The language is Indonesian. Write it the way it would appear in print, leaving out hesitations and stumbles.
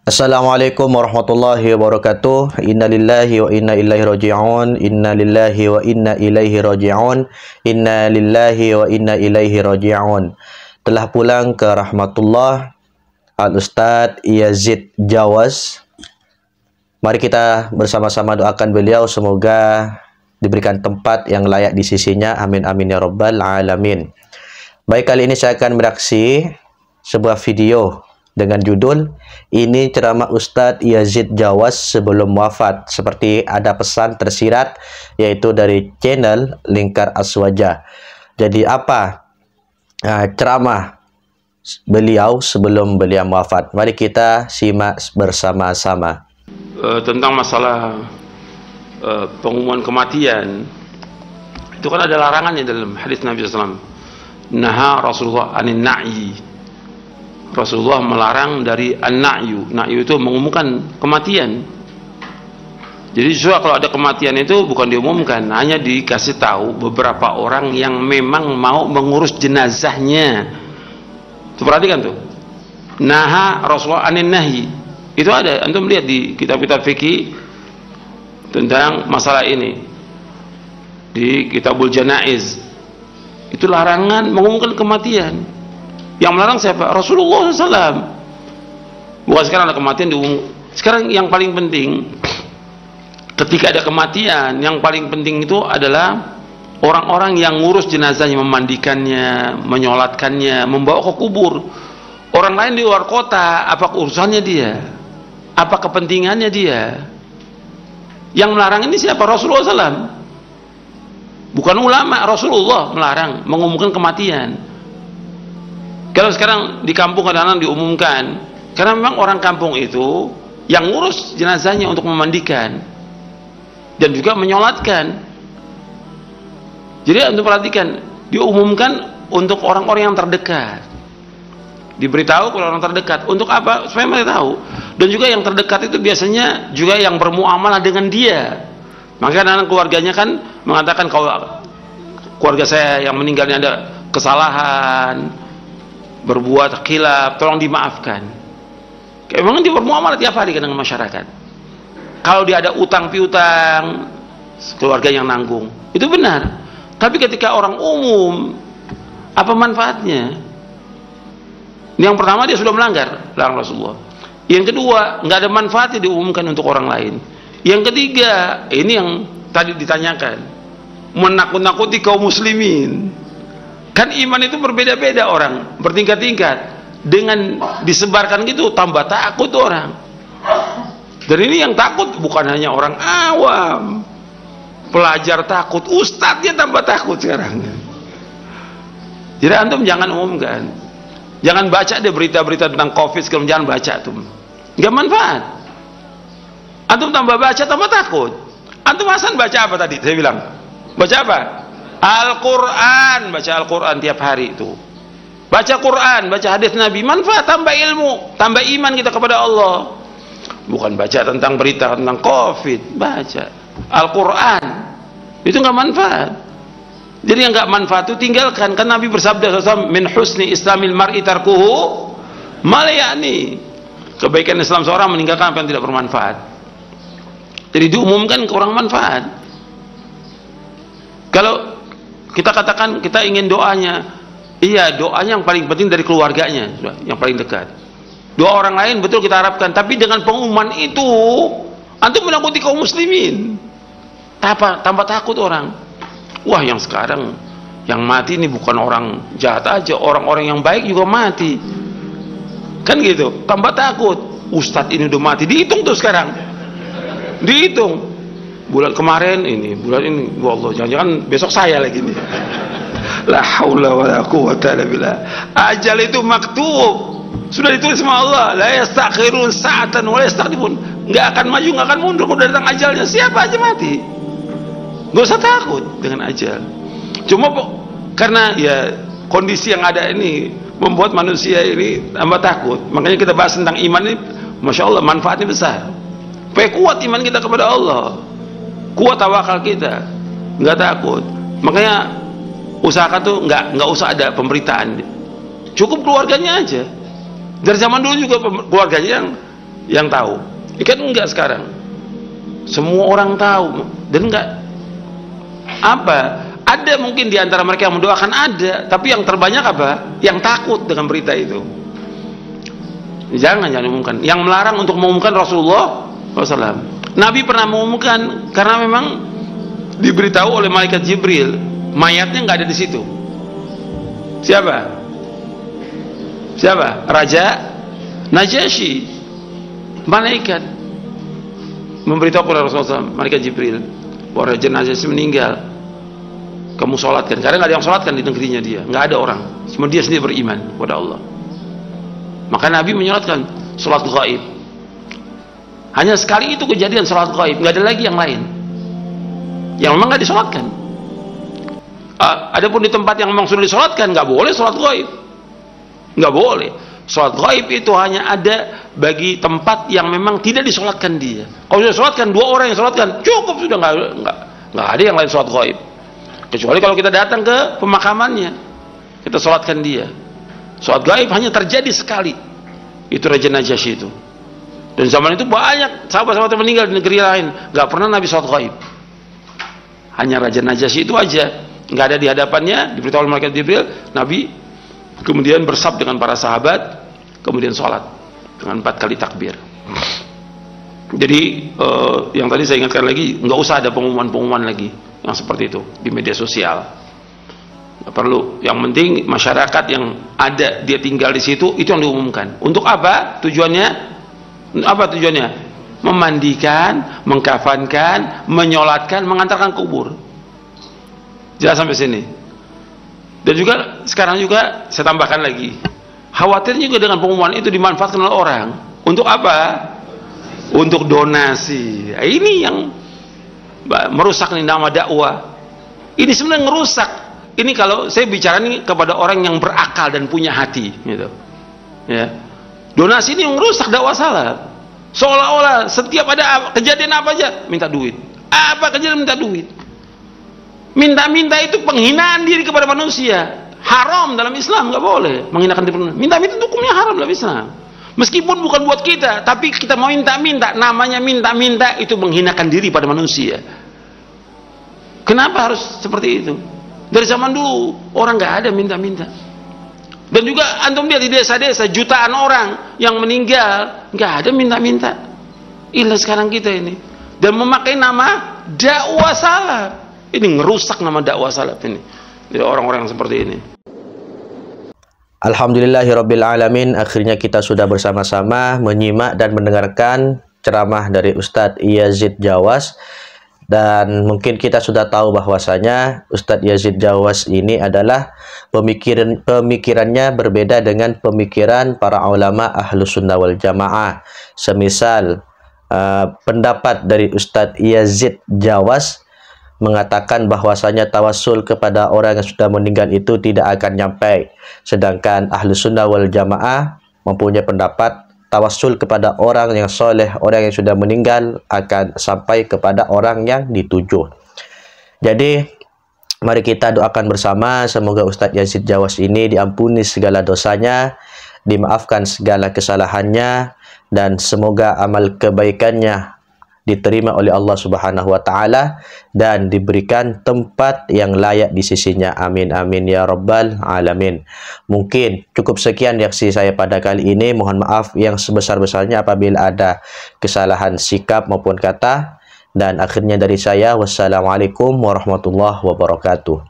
Assalamualaikum warahmatullahi wabarakatuh. Inna lillahi wa inna ilaihi raji'un. Inna lillahi wa inna ilaihi raji'un. Inna lillahi wa inna ilaihi raji'un. Telah pulang ke rahmatullah Al-Ustadz Yazid Jawas. Mari kita bersama-sama doakan beliau semoga diberikan tempat yang layak di sisinya. Amin amin ya rabbal alamin. Baik, kali ini saya akan mereaksi sebuah video dengan judul "Ini ceramah Ustadz Yazid Jawas sebelum wafat", seperti ada pesan tersirat yaitu dari channel Lingkar Aswaja. Jadi apa ceramah beliau sebelum beliau wafat? Mari kita simak bersama-sama. Tentang masalah pengumuman kematian, itu kan ada larangannya dalam hadis Nabi SAW. Naha Rasulullah anin na'i. Rasulullah melarang dari an-na'yu. Na'yu itu mengumumkan kematian. Jadi kalau ada kematian itu bukan diumumkan, hanya dikasih tahu beberapa orang yang memang mau mengurus jenazahnya. Tuh, perhatikan tuh. Naha Rasulullah anin nahi. Itu ada, antum lihat di kitab-kitab fikih tentang masalah ini. Di Kitabul Janaiz. Itu larangan mengumumkan kematian. Yang melarang siapa? Rasulullah SAW. Bukan sekarang ada kematian diumum. Sekarang yang paling penting, ketika ada kematian, yang paling penting itu adalah orang-orang yang ngurus jenazahnya, memandikannya, menyolatkannya, membawa ke kubur. Orang lain di luar kota, apa urusannya dia? Apa kepentingannya dia? Yang melarang ini siapa? Rasulullah SAW. Bukan ulama, Rasulullah melarang mengumumkan kematian. Kalau sekarang di kampung kadang-kadang diumumkan, karena memang orang kampung itu yang ngurus jenazahnya untuk memandikan dan juga menyolatkan. Jadi untuk perhatikan, diumumkan untuk orang-orang yang terdekat, diberitahu kepada orang terdekat. Untuk apa? Supaya mereka tahu. Dan juga yang terdekat itu biasanya juga yang bermuamalah dengan dia. Maka anak keluarganya kan mengatakan, kalau keluarga saya yang meninggalnya ada kesalahan, berbuat khilaf, tolong dimaafkan. Memang dia bermuamalah tiap hari dengan masyarakat. Kalau dia ada utang piutang, keluarga yang nanggung, itu benar. Tapi ketika orang umum, apa manfaatnya? Yang pertama, dia sudah melanggar larang Rasulullah. Yang kedua, nggak ada manfaatnya diumumkan untuk orang lain. Yang ketiga, ini yang tadi ditanyakan, menakut-nakuti kaum muslimin. Kan iman itu berbeda-beda orang, bertingkat-tingkat. Dengan disebarkan gitu, tambah takut orang. Dan ini yang takut bukan hanya orang awam, pelajar takut, ustadznya tambah takut sekarang. Jadi antum jangan umumkan, jangan baca deh berita-berita tentang COVID sekarang, jangan baca tuh, nggak manfaat. Antum tambah baca tambah takut. Antum Hasan baca apa tadi? Saya bilang, baca apa? Al-Quran, baca Al-Quran tiap hari itu. Baca Quran, baca hadis Nabi, manfaat, tambah ilmu, tambah iman kita kepada Allah. Bukan baca tentang berita tentang COVID, baca Al-Quran. Itu nggak manfaat. Jadi yang nggak manfaat itu tinggalkan. Kan Nabi bersabda SAW, min husni islamil mar'i tarkuhu malayani. Kebaikan Islam seorang meninggalkan apa yang tidak bermanfaat. Jadi diumumkan kurang manfaat. Kalau kita katakan kita ingin doanya, iya, doanya yang paling penting dari keluarganya, yang paling dekat. Doa orang lain betul kita harapkan, tapi dengan pengumuman itu antum menakuti kaum muslimin. Tambah takut orang. Wah, yang sekarang yang mati ini bukan orang jahat aja, orang-orang yang baik juga mati. Kan gitu, tambah takut. Ustadz ini udah mati, dihitung tuh sekarang. Dihitung. Bulan kemarin ini, bulan ini, wallah, jangan-jangan besok saya lagi nih. La haula wala quwwata illa billah. Ajal itu maktub, sudah ditulis sama Allah. La yastakhirun sa'atan wa la yastaqdimun. Enggak akan maju, enggak akan mundur, udah datang ajalnya. Siapa aja mati. Enggak usah takut dengan ajal. Cuma karena ya kondisi yang ada ini membuat manusia ini tambah takut. Makanya kita bahas tentang iman ini, masya Allah, manfaatnya besar. Supaya kuat iman kita kepada Allah, kuat tawakal kita, nggak takut. Makanya usahakan tuh nggak usah ada pemberitaan, cukup keluarganya aja. Dari zaman dulu juga keluarganya yang yang tahu. Ikan enggak sekarang. Semua orang tahu dan enggak apa? Ada mungkin di antara mereka yang mendoakan ada, tapi yang terbanyak apa? Yang takut dengan berita itu. Jangan umumkan. Yang melarang untuk mengumumkan Rasulullah SAW. Nabi pernah mengumumkan karena memang diberitahu oleh malaikat Jibril, mayatnya nggak ada di situ. Siapa? Raja Najasyi. Malaikat memberitahu kepada Rasulullah SAW, malaikat Jibril, bahwa Raja Najasyi meninggal. Kamu sholatkan, karena nggak ada yang sholatkan di negerinya dia, nggak ada orang, cuma dia sendiri beriman kepada Allah. Maka Nabi menyolatkan sholat gaib. Hanya sekali itu kejadian sholat gaib, nggak ada lagi yang lain yang memang nggak disolatkan. Adapun di tempat yang memang sudah disolatkan, nggak boleh sholat gaib, nggak boleh. Sholat gaib itu hanya ada bagi tempat yang memang tidak disolatkan dia. Kalau sudah disolatkan, 2 orang yang sholatkan cukup, sudah nggak ada yang lain sholat gaib. Kecuali kalau kita datang ke pemakamannya, kita sholatkan dia. Sholat gaib hanya terjadi sekali. Itu Raja Najasyi itu. Dan zaman itu banyak sahabat-sahabat yang meninggal di negeri lain, nggak pernah Nabi sholat gaib. Hanya Raja Najasyi itu aja, nggak ada di hadapannya, diberitahu oleh malaikat Jibril. Nabi kemudian bersab dengan para sahabat, kemudian sholat dengan 4 kali takbir. Jadi yang tadi saya ingatkan lagi, nggak usah ada pengumuman-pengumuman lagi yang seperti itu di media sosial. Nggak perlu. Yang penting masyarakat yang ada dia tinggal di situ, itu yang diumumkan. Untuk apa tujuannya? Memandikan, mengkafankan, menyolatkan, mengantarkan kubur. Jelas sampai sini. Dan juga sekarang juga saya tambahkan lagi, khawatir juga dengan pengumuman itu dimanfaatkan oleh orang. Untuk apa? Untuk donasi. Ini yang merusak nih nama dakwah. Ini sebenarnya ngerusak. Ini kalau saya bicara nih kepada orang yang berakal dan punya hati, gitu. Ya. Donasi ini yang merusak dakwah salaf. Seolah-olah setiap ada kejadian apa aja minta duit. Apa kejadian minta duit? Minta-minta itu penghinaan diri kepada manusia. Haram dalam Islam, nggak boleh menghinakan diri. Minta-minta itu hukumnya haram dalam Islam. Meskipun bukan buat kita, tapi kita mau minta-minta, namanya minta-minta itu menghinakan diri pada manusia. Kenapa harus seperti itu? Dari zaman dulu orang nggak ada minta-minta. Dan juga antum lihat di desa-desa jutaan orang yang meninggal nggak ada minta-minta. Inilah sekarang kita ini, dan memakai nama dakwah salaf. Ini ngerusak nama dakwah salaf ini. Jadi orang-orang seperti ini. Alhamdulillahirabbil alamin, akhirnya kita sudah bersama-sama menyimak dan mendengarkan ceramah dari Ustadz Yazid Jawas. Dan mungkin kita sudah tahu bahwasanya Ustadz Yazid Jawas ini adalah pemikirannya berbeda dengan pemikiran para ulama Ahlus Sunnah wal Jamaah. Semisal pendapat dari Ustadz Yazid Jawas mengatakan bahwasanya tawasul kepada orang yang sudah meninggal itu tidak akan nyampai, sedangkan Ahlus Sunnah wal Jamaah mempunyai pendapat tawasul kepada orang yang soleh, orang yang sudah meninggal akan sampai kepada orang yang dituju. Jadi mari kita doakan bersama, semoga Ustadz Yazid Jawas ini diampuni segala dosanya, dimaafkan segala kesalahannya, dan semoga amal kebaikannya diterima oleh Allah Subhanahu wa taala dan diberikan tempat yang layak di sisinya. Amin amin ya rabbal alamin. Mungkin cukup sekian reaksi saya pada kali ini. Mohon maaf yang sebesar-besarnya apabila ada kesalahan sikap maupun kata. Dan akhirnya dari saya, wassalamualaikum warahmatullahi wabarakatuh.